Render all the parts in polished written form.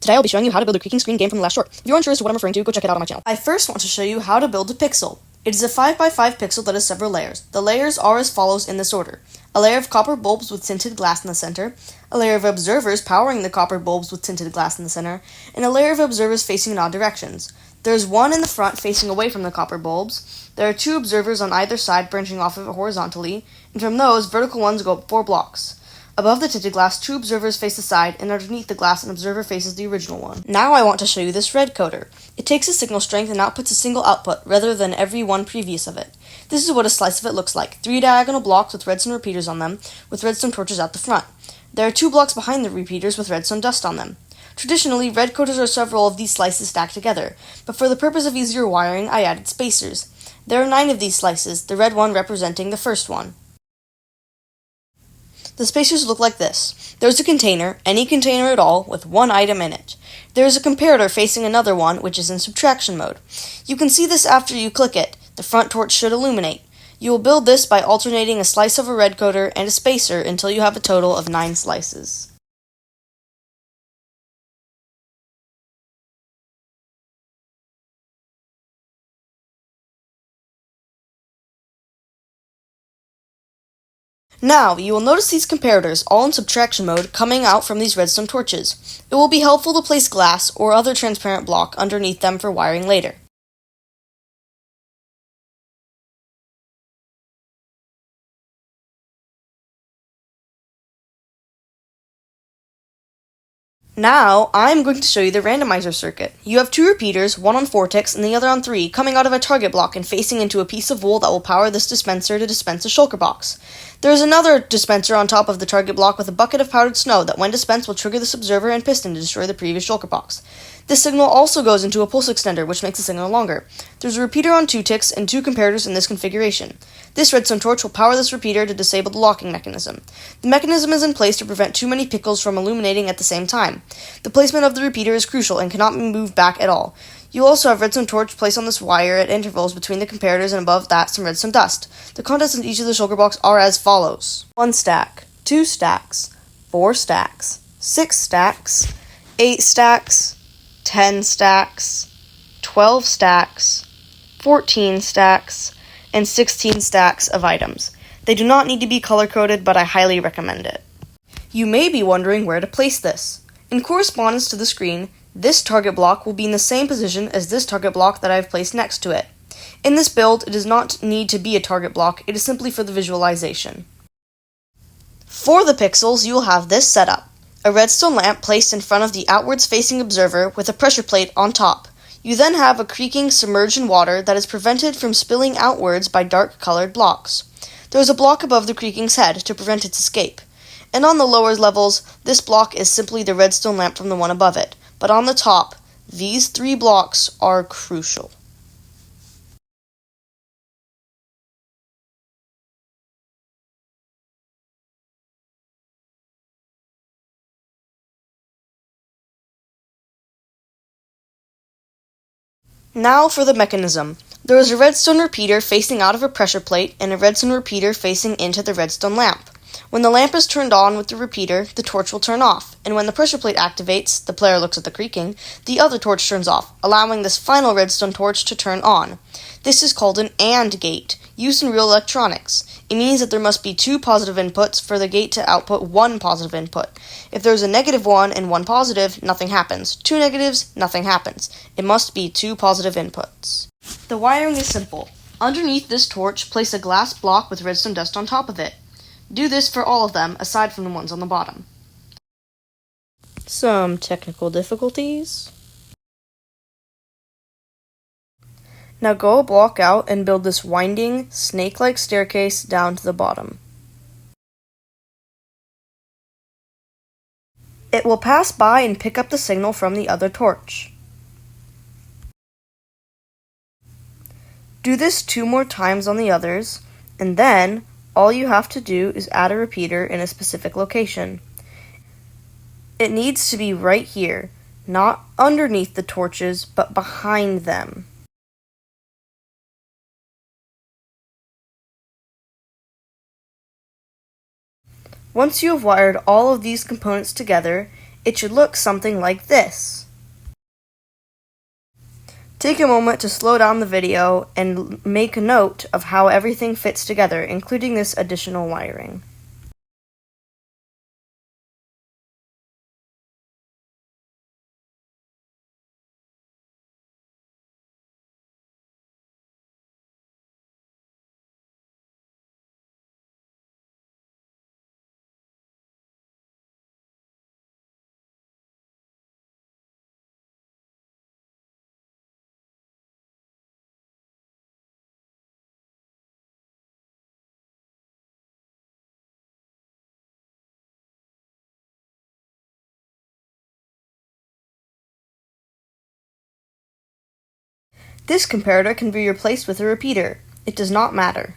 Today I'll be showing you how to build a creaking screen game from the last short. If you're unsure as to what I'm referring to, go check it out on my channel. I first want to show you how to build a pixel. It is a 5x5 pixel that has several layers. The layers are as follows in this order: a layer of copper bulbs with tinted glass in the center, a layer of observers powering the copper bulbs with tinted glass in the center, and a layer of observers facing in odd directions. There is one in the front facing away from the copper bulbs. There are two observers on either side branching off of it horizontally, and from those, vertical ones go up 4 blocks. Above the tinted glass, two observers face the side, and underneath the glass, an observer faces the original one. Now I want to show you this red coder. It takes a signal strength and outputs a single output, rather than every one previous of it. This is what a slice of it looks like: 3 diagonal blocks with redstone repeaters on them, with redstone torches out the front. There are 2 blocks behind the repeaters with redstone dust on them. Traditionally, red coders are several of these slices stacked together, but for the purpose of easier wiring, I added spacers. There are 9 of these slices, the red one representing the first one. The spacers look like this. There's a container, any container at all, with one item in it. There is a comparator facing another one, which is in subtraction mode. You can see this after you click it. The front torch should illuminate. You will build this by alternating a slice of a red coder and a spacer until you have a total of 9 slices. Now, you will notice these comparators, all in subtraction mode, coming out from these redstone torches. It will be helpful to place glass or other transparent block underneath them for wiring later. Now, I'm going to show you the randomizer circuit. You have 2 repeaters, one on 4 ticks and the other on 3, coming out of a target block and facing into a piece of wool that will power this dispenser to dispense a shulker box. There is another dispenser on top of the target block with a bucket of powdered snow that, when dispensed, will trigger this observer and piston to destroy the previous shulker box. This signal also goes into a pulse extender, which makes the signal longer. There's a repeater on 2 ticks and 2 comparators in this configuration. This redstone torch will power this repeater to disable the locking mechanism. The mechanism is in place to prevent too many pickles from illuminating at the same time. The placement of the repeater is crucial and cannot be moved back at all. You also have redstone torch placed on this wire at intervals between the comparators, and above that some redstone dust. The contents in each of the shulker box are as follows: 1 stack, 2 stacks, 4 stacks, 6 stacks, 8 stacks, 10 stacks, 12 stacks, 14 stacks, and 16 stacks of items. They do not need to be color-coded, but I highly recommend it. You may be wondering where to place this. In correspondence to the screen, this target block will be in the same position as this target block that I have placed next to it. In this build, it does not need to be a target block, it is simply for the visualization. For the pixels, you will have this setup: a redstone lamp placed in front of the outwards facing observer with a pressure plate on top. You then have a creaking submerged in water that is prevented from spilling outwards by dark colored blocks. There is a block above the creaking's head to prevent its escape. And on the lower levels, this block is simply the redstone lamp from the one above it. But on the top, these 3 blocks are crucial. Now for the mechanism. There is a redstone repeater facing out of a pressure plate and a redstone repeater facing into the redstone lamp. When the lamp is turned on with the repeater, the torch will turn off, and when the pressure plate activates, the player looks at the creaking, the other torch turns off, allowing this final redstone torch to turn on. This is called an AND gate, used in real electronics. It means that there must be 2 positive inputs for the gate to output 1 positive input. If there is a -1 and 1 positive, nothing happens. 2 negatives, nothing happens. It must be 2 positive inputs. The wiring is simple. Underneath this torch, place a glass block with redstone dust on top of it. Do this for all of them, aside from the ones on the bottom. Some technical difficulties. Now go a block out and build this winding, snake-like staircase down to the bottom. It will pass by and pick up the signal from the other torch. Do this 2 more times on the others, and then all you have to do is add a repeater in a specific location. It needs to be right here, not underneath the torches, but behind them. Once you have wired all of these components together, It should look something like this. Take a moment to slow down the video and make a note of how everything fits together, including this additional wiring. This comparator can be replaced with a repeater. It does not matter.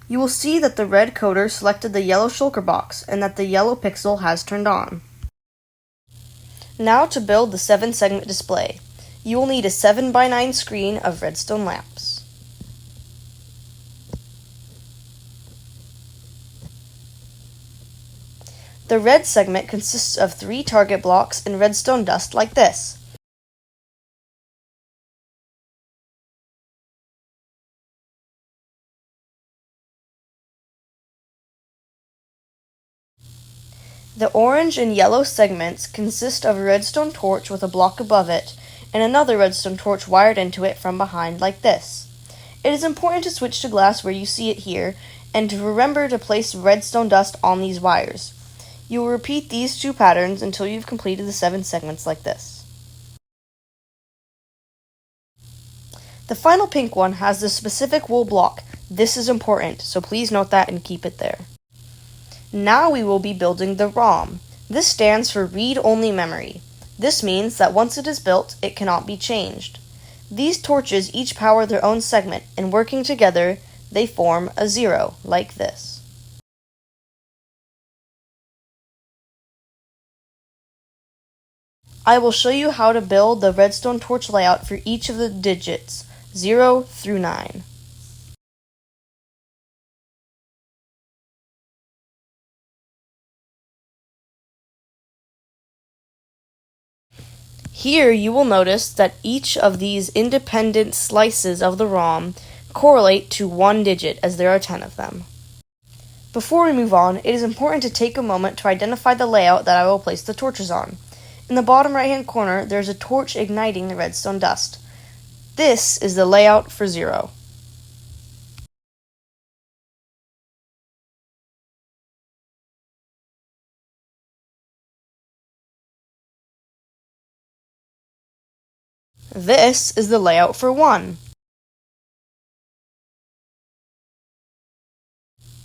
You will see that the red coder selected the yellow shulker box and that the yellow pixel has turned on. Now to build the 7-segment display, you will need a 7x9 screen of redstone lamps. The red segment consists of 3 target blocks in redstone dust like this. The orange and yellow segments consist of a redstone torch with a block above it, and another redstone torch wired into it from behind like this. It is important to switch to glass where you see it here, and to remember to place redstone dust on these wires. You will repeat these 2 patterns until you've completed the 7 segments like this. The final pink one has the specific wool block. This is important, so please note that and keep it there. Now we will be building the ROM. This stands for read-only memory. This means that once it is built, it cannot be changed. These torches each power their own segment, and working together, they form a 0, like this. I will show you how to build the redstone torch layout for each of the digits, 0 through 9. Here you will notice that each of these independent slices of the ROM correlate to 1 digit, as there are 10 of them. Before we move on, it is important to take a moment to identify the layout that I will place the torches on. In the bottom right-hand corner, there is a torch igniting the redstone dust. This is the layout for 0. This is the layout for 1.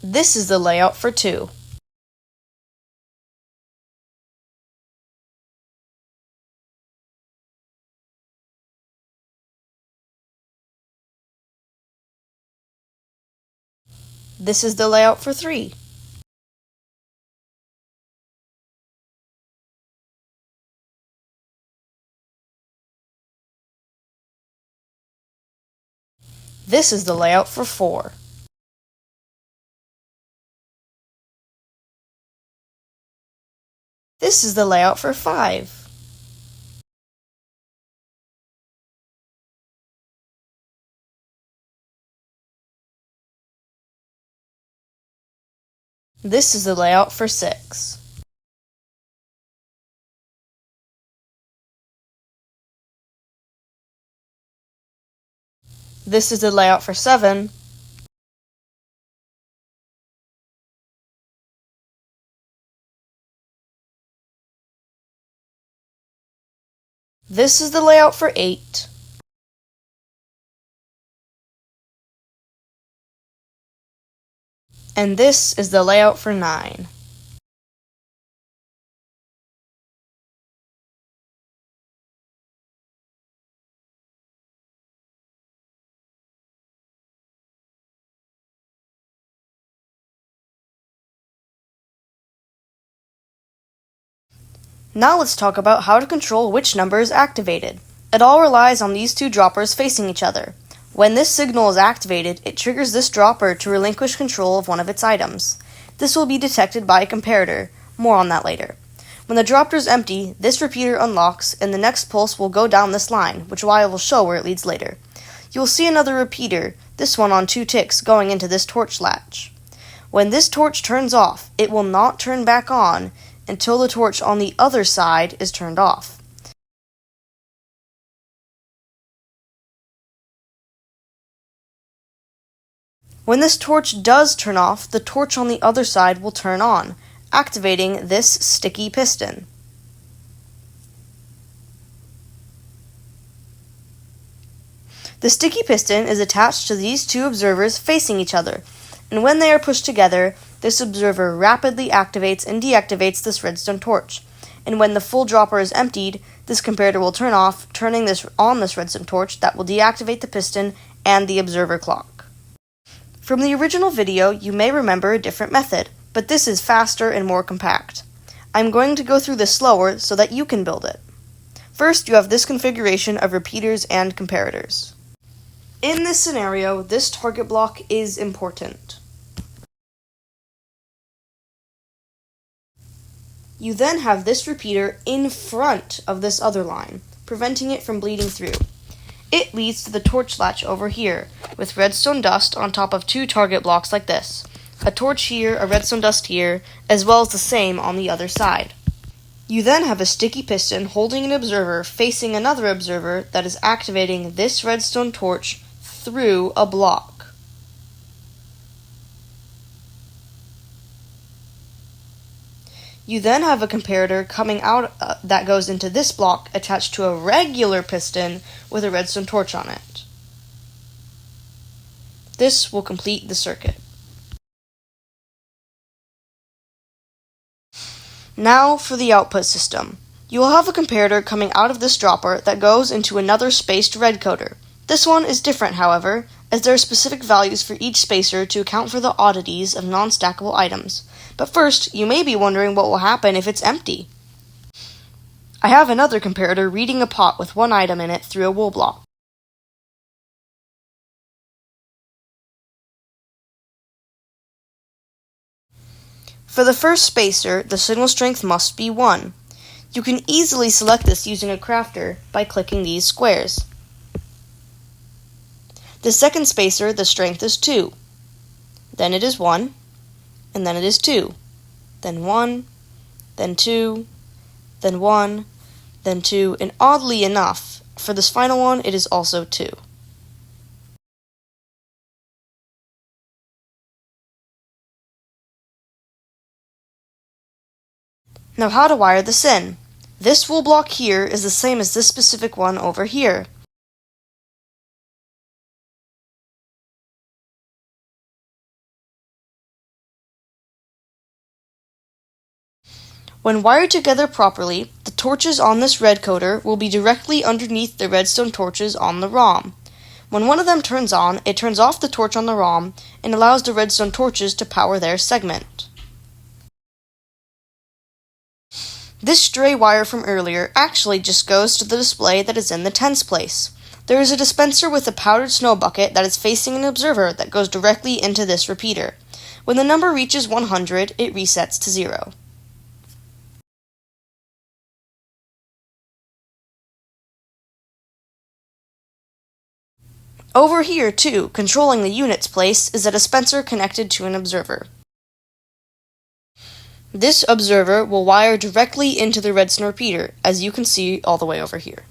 This is the layout for 2. This is the layout for 3. This is the layout for 4. This is the layout for 5. This is the layout for 6. This is the layout for 7. This is the layout for 8. And this is the layout for 9. Now let's talk about how to control which number is activated. It all relies on these two droppers facing each other. When this signal is activated, it triggers this dropper to relinquish control of one of its items. This will be detected by a comparator. More on that later. When the dropper is empty, this repeater unlocks, and the next pulse will go down this line, which I will show where it leads later. You will see another repeater, this one on 2 ticks, going into this torch latch. When this torch turns off, it will not turn back on until the torch on the other side is turned off. When this torch does turn off, the torch on the other side will turn on, activating this sticky piston. The sticky piston is attached to these two observers facing each other, and when they are pushed together, this observer rapidly activates and deactivates this redstone torch. And when the full dropper is emptied, this comparator will turn off, turning this on this redstone torch that will deactivate the piston and the observer clock. From the original video, you may remember a different method, but this is faster and more compact. I'm going to go through this slower so that you can build it. First, you have this configuration of repeaters and comparators. In this scenario, this target block is important. You then have this repeater in front of this other line, preventing it from bleeding through. It leads to the torch latch over here, with redstone dust on top of 2 target blocks like this. A torch here, a redstone dust here, as well as the same on the other side. You then have a sticky piston holding an observer facing another observer that is activating this redstone torch through a block. You then have a comparator coming out that goes into this block attached to a regular piston with a redstone torch on it. This will complete the circuit. Now for the output system. You will have a comparator coming out of this dropper that goes into another spaced red coder. This one is different, however, as there are specific values for each spacer to account for the oddities of non-stackable items. But first, you may be wondering what will happen if it's empty. I have another comparator reading a pot with one item in it through a wool block. For the first spacer, the signal strength must be 1. You can easily select this using a crafter by clicking these squares. The second spacer, the strength is 2. Then it is 1, and then it is 2. Then 1, then 2, then 1, then 2, and oddly enough, for this final one, it is also 2. Now how to wire this in. This wool block here is the same as this specific one over here. When wired together properly, the torches on this red coder will be directly underneath the redstone torches on the ROM. When one of them turns on, it turns off the torch on the ROM and allows the redstone torches to power their segment. This stray wire from earlier actually just goes to the display that is in the tens place. There is a dispenser with a powdered snow bucket that is facing an observer that goes directly into this repeater. When the number reaches 100, it resets to 0. Over here, too, controlling the unit's place, is a dispenser connected to an observer. This observer will wire directly into the Redstone repeater, as you can see all the way over here.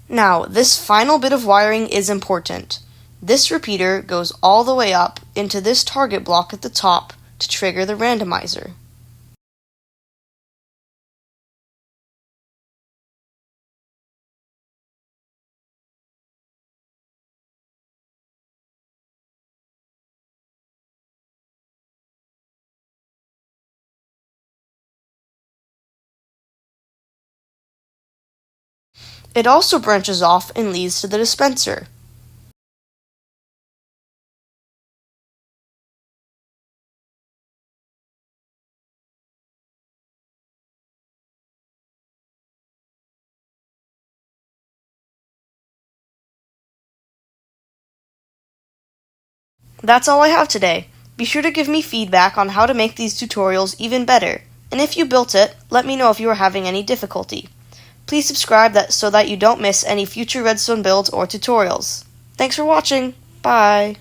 Now, this final bit of wiring is important. This repeater goes all the way up into this target block at the top to trigger the randomizer. It also branches off and leads to the dispenser. That's all I have today. Be sure to give me feedback on how to make these tutorials even better, and if you built it, let me know if you are having any difficulty. Please subscribe so that you don't miss any future Redstone builds or tutorials. Thanks for watching. Bye.